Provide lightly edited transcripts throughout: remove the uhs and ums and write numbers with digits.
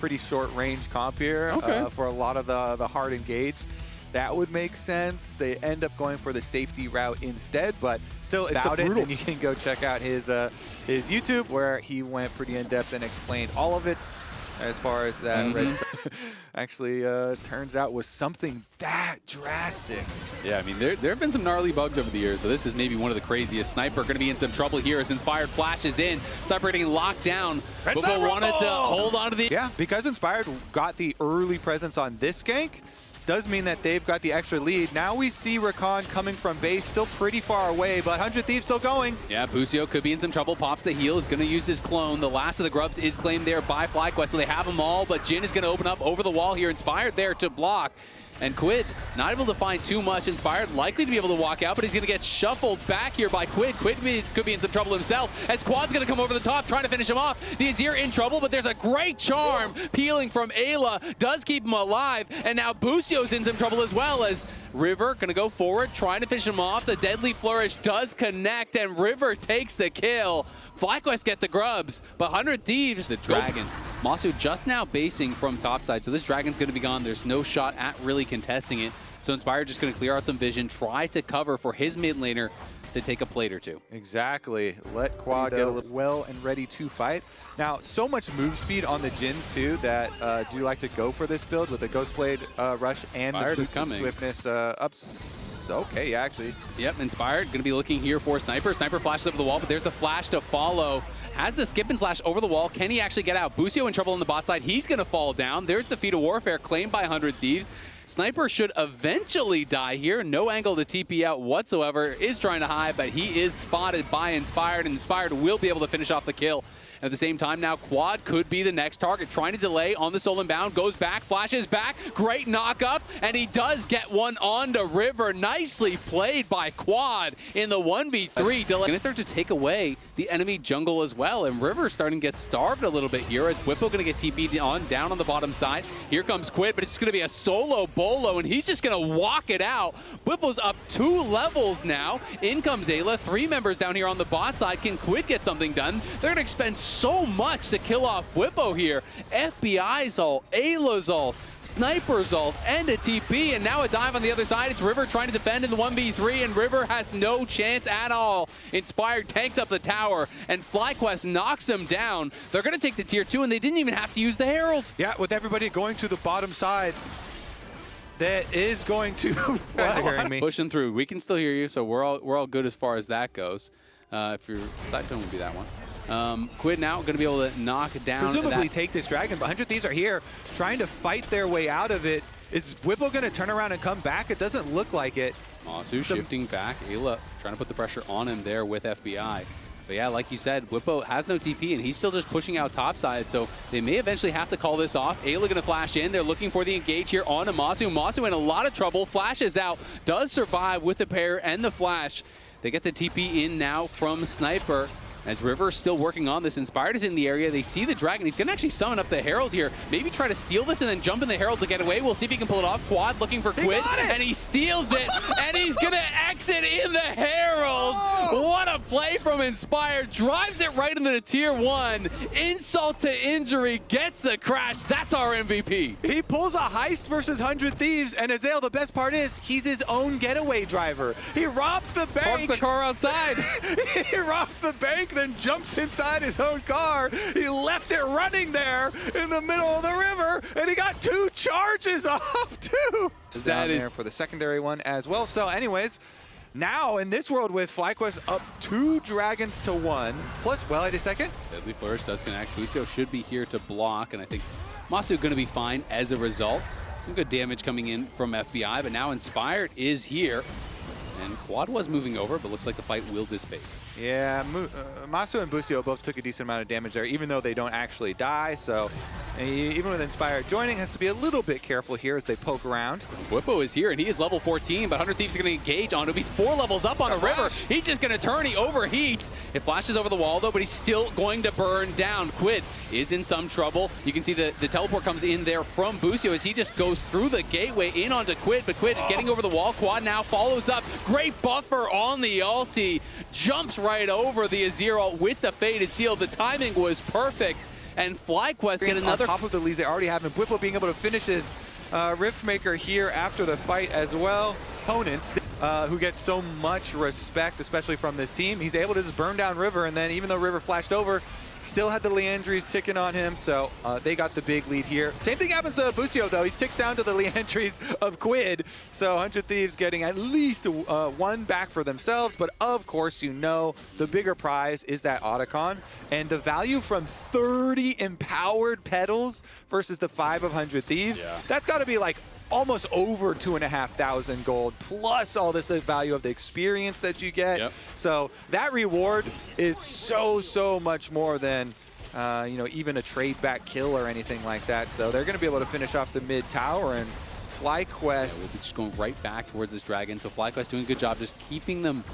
pretty short range comp here for a lot of the hard engage. That would make sense. They end up going for the safety route instead, but still about it. And you can go check out his YouTube where he went pretty in depth and explained all of it. As far as that red actually turns out was something that drastic. Yeah, I mean, there have been some gnarly bugs over the years, but this is maybe one of the craziest. Sniper going to be in some trouble here as Inspired flashes in. Sniper getting locked down. Bubba wanted to hold on to the... Yeah, because Inspired got the early presence on this gank, does mean that they've got the extra lead. Now we see Rakan coming from base, still pretty far away, but 100 Thieves still going. Yeah, Busio could be in some trouble. Pops the heal, is going to use his clone. The last of the grubs is claimed there by FlyQuest, so they have them all, but Jin is going to open up over the wall here. Inspired there to block. And Quid, not able to find too much. Inspired, likely to be able to walk out, but he's going to get shuffled back here by Quid. Quid could be in some trouble himself, as Quad's going to come over the top, trying to finish him off. The Azir in trouble, but there's a great charm peeling from Ayla, does keep him alive, and now Busio's in some trouble as well, as River going to go forward, trying to finish him off. The Deadly Flourish does connect, and River takes the kill. FlyQuest get the grubs, but 100 Thieves, the Dragon. Masu just now basing from topside, so this Dragon's going to be gone. There's no shot at really contesting it. So Inspired just going to clear out some vision, try to cover for his mid laner to take a plate or two. Exactly. Let Quad get well and ready to fight. Now, so much move speed on the Jins too that do like to go for this build with the Ghostblade rush and Inspired the is coming. swiftness okay, yeah, actually. Yep, Inspired going to be looking here for Sniper. Sniper flashes over the wall, but there's the flash to follow. Has the skip and slash over the wall. Can he actually get out? Busio in trouble on the bot side. He's going to fall down. There's the Feat of Warfare claimed by 100 Thieves. Sniper should eventually die here. No angle to TP out whatsoever. Is trying to hide, but he is spotted by Inspired, and Inspired will be able to finish off the kill. At the same time now, Quad could be the next target. Trying to delay on the soul inbound. Goes back, flashes back. Great knock up, and he does get one onto River. Nicely played by Quad in the 1v3 delay. Gonna start to take away the enemy jungle as well, and River starting to get starved a little bit here as Whippo gonna get TP'd on down on the bottom side. Here comes Quid, but it's gonna be a solo bolo, and he's just gonna walk it out. Whippo's up 2 levels now. In comes Ayla. 3 members down here on the bot side. Can Quid get something done? They're gonna expend so much to kill off Whippo here. FBI's ult, Ayla's ult, Sniper's ult, and a TP, and now a dive on the other side. It's River trying to defend in the 1v3, and River has no chance at all. Inspired tanks up the tower, and FlyQuest knocks him down. They're going to take the tier 2, and they didn't even have to use the Herald. Yeah, with everybody going to the bottom side, that is going to hearing me. Pushing through. We can still hear you, so we're all good as far as that goes. If your side tone would be that one. Quid now going to be able to knock down. Presumably take this Dragon, but 100 Thieves are here trying to fight their way out of it. Is Whippo going to turn around and come back? It doesn't look like it. Masu shifting back. Ayla trying to put the pressure on him there with FBI. But yeah, like you said, Whippo has no TP, and he's still just pushing out topside, so they may eventually have to call this off. Ayla going to flash in. They're looking for the engage here on Masu. Masu in a lot of trouble. Flashes out. Does survive with the parry and the flash. They get the TP in now from Sniper. As River's still working on this, Inspired is in the area. They see the Dragon. He's going to actually summon up the Herald here. Maybe try to steal this and then jump in the Herald to get away. We'll see if he can pull it off. Quad looking for Quid, and he steals it, and he's going to exit in the Herald. Oh. What a play from Inspired. Drives it right into the tier 1. Insult to injury, gets the crash. That's our MVP. He pulls a heist versus 100 Thieves, and Azale, the best part is, he's his own getaway driver. He robs the bank. Parks the car outside. He robs the bank, then jumps inside his own car. He left it running there in the middle of the river, and he got 2 charges off too. That is there for the secondary one as well. So anyways, now in this world with FlyQuest up 2 Dragons to 1, plus, well, wait a second. Deadly Flourish does connect. Busio should be here to block, and I think Masu going to be fine as a result. Some good damage coming in from FBI, but now Inspired is here. And Quad was moving over, but looks like the fight will dissipate. Yeah, Masu and Busio both took a decent amount of damage there, even though they don't actually die. So even with Inspired joining, has to be a little bit careful here as they poke around. Whippo is here, and he is level 14, but 100 Thieves is going to engage on him. He's 4 levels up on a river. He's just going to turn. He overheats. It flashes over the wall, though, but he's still going to burn down. Quid is in some trouble. You can see the teleport comes in there from Busio as he just goes through the gateway in onto Quid, but Quid getting over the wall. Quad now follows up. Great buffer on the ulti. Jumps right over the Azir ult with the faded seal. The timing was perfect. and FlyQuest get another. On top of the leads they already have, and Bwipo being able to finish his Riftmaker here after the fight as well. Opponent who gets so much respect, especially from this team. He's able to just burn down River, and then even though River flashed over, still had the Leandries ticking on him, so they got the big lead here. Same thing happens to Busio, though. He ticks down to the Leandries of Quid, so 100 Thieves getting at least one back for themselves, but of course, you know, the bigger prize is that Otacon, and the value from 30 empowered pedals versus the 5 of 100 Thieves, that's got to be like almost over 2,500 gold, plus all this value of the experience that you get. So that reward is so much more than you know, even a trade back kill or anything like that. So they're going to be able to finish off the mid tower, and FlyQuest we'll be just going right back towards this dragon. So FlyQuest doing a good job just keeping them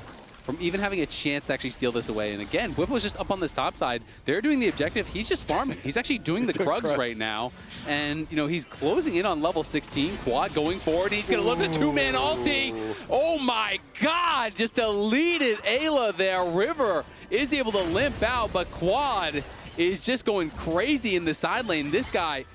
from even having a chance to actually steal this away. And again, Bwipo's just up on this top side. They're doing the objective. He's just farming. He's actually doing the Krugs right now. And, you know, he's closing in on level 16. Quad going forward. He's going to look at the two-man ulti. Oh, my God. Just deleted Ayla there. River is able to limp out, but Quad is just going crazy in the side lane. This guy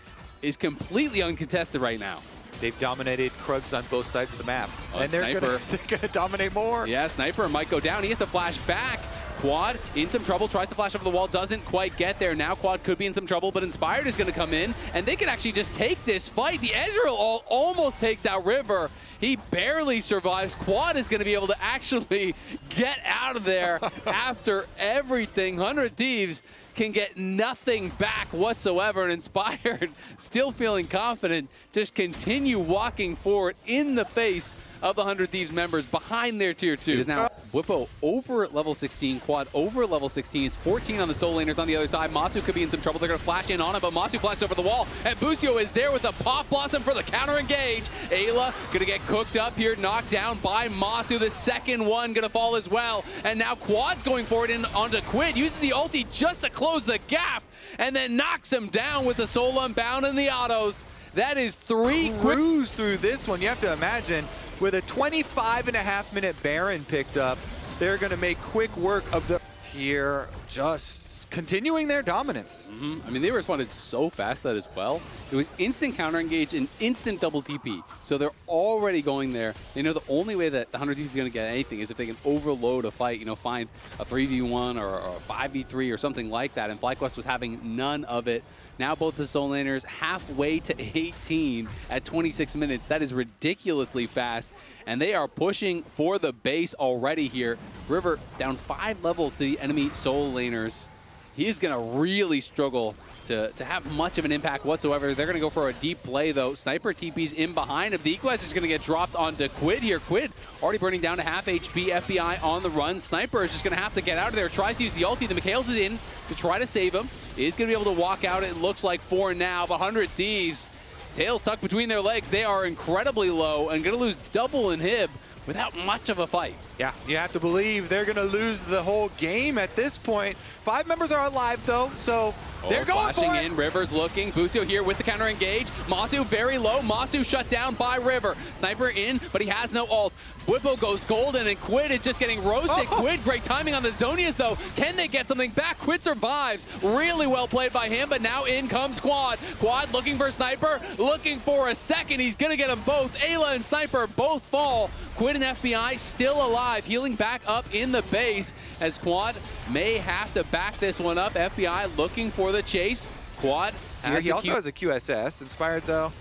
is completely uncontested right now. They've dominated Krugs on both sides of the map. And they're gonna dominate more. Yeah, Sniper might go down. He has to flash back. Quad in some trouble, tries to flash over the wall, doesn't quite get there. Now Quad could be in some trouble, but Inspired is going to come in, and they can actually just take this fight. The Ezreal almost takes out River. He barely survives. Quad is going to be able to actually get out of there after everything. 100 Thieves can get nothing back whatsoever, and Inspired, still feeling confident, just continue walking forward in the face of the 100 Thieves members behind their tier 2. It is now Bwipo over at level 16, Quad over at level 16. It's 14 on the Soul Laners on the other side. Masu could be in some trouble. They're going to flash in on him, but Masu flashes over the wall, and Busio is there with a Pop Blossom for the counter engage. Ayla going to get cooked up here, knocked down by Masu. The second one going to fall as well, and now Quad's going forward in onto Quid, uses the ulti just to close the gap, and then knocks him down with the Soul Unbound and the autos. That is 3 cruise through this one. You have to imagine, with a 25.5-minute Baron picked up, they're going to make quick work of the here, just continuing their dominance. I mean, they responded so fast that as well. It was instant counter engage and instant double TP. So they're already going there. They know the only way that the 100 Thieves is going to get anything is if they can overload a fight, you know, find a 3v1 or a 5v3 or something like that. And FlyQuest was having none of it. Now both the Soul Laners halfway to 18 at 26 minutes. That is ridiculously fast. And they are pushing for the base already here. River down 5 levels to the enemy Soul Laners. He's going to really struggle to have much of an impact whatsoever. They're going to go for a deep play, though. Sniper TP's in behind him. The Equalizer is going to get dropped onto Quid here. Quid already burning down to half HP. FBI on the run. Sniper is just going to have to get out of there. Tries to use the ulti. The Mikhails is in to try to save him. Is going to be able to walk out, it looks like, for now. But 100 Thieves, tail stuck between their legs. They are incredibly low and going to lose double inhib without much of a fight. Yeah, you have to believe they're going to lose the whole game at this point. 5 members are alive, though, so they're going for it. In, River's looking. Busio here with the counter engage. Masu very low. Masu shut down by River. Sniper in, but he has no ult. Bwipo goes golden, and Quid is just getting roasted. Quid, great timing on the Zonias, though. Can they get something back? Quid survives. Really well played by him, but now in comes Quad. Quad looking for Sniper, looking for a second. He's going to get them both. Ayla and Sniper both fall. Quid and FBI still alive, healing back up in the base, as Quad may have to back this one up. FBI looking for the chase. Quad has he also has a QSS. Inspired, though.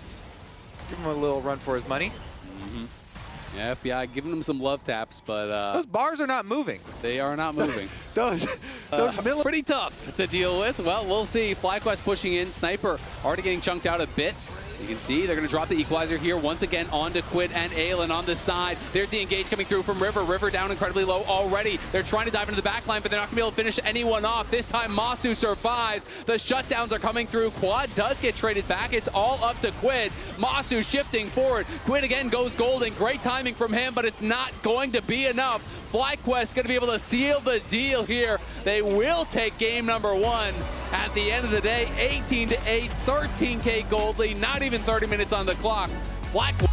Give him a little run for his money. Yeah, FBI giving them some love taps, but those bars are not moving. They are not moving. those pretty tough to deal with. Well, we'll see. FlyQuest pushing in. Sniper already getting chunked out a bit. You can see they're going to drop the Equalizer here once again onto Quid and Aelin on the side. There's the engage coming through from River. River down incredibly low already. They're trying to dive into the backline, but they're not going to be able to finish anyone off. This time Masu survives. The shutdowns are coming through. Quad does get traded back. It's all up to Quid. Masu shifting forward. Quid again goes golden. Great timing from him, but it's not going to be enough. FlyQuest going to be able to seal the deal here. They will take game number 1. At the end of the day, 18-8, 13K gold lead, not even 30 minutes on the clock. FlyQuest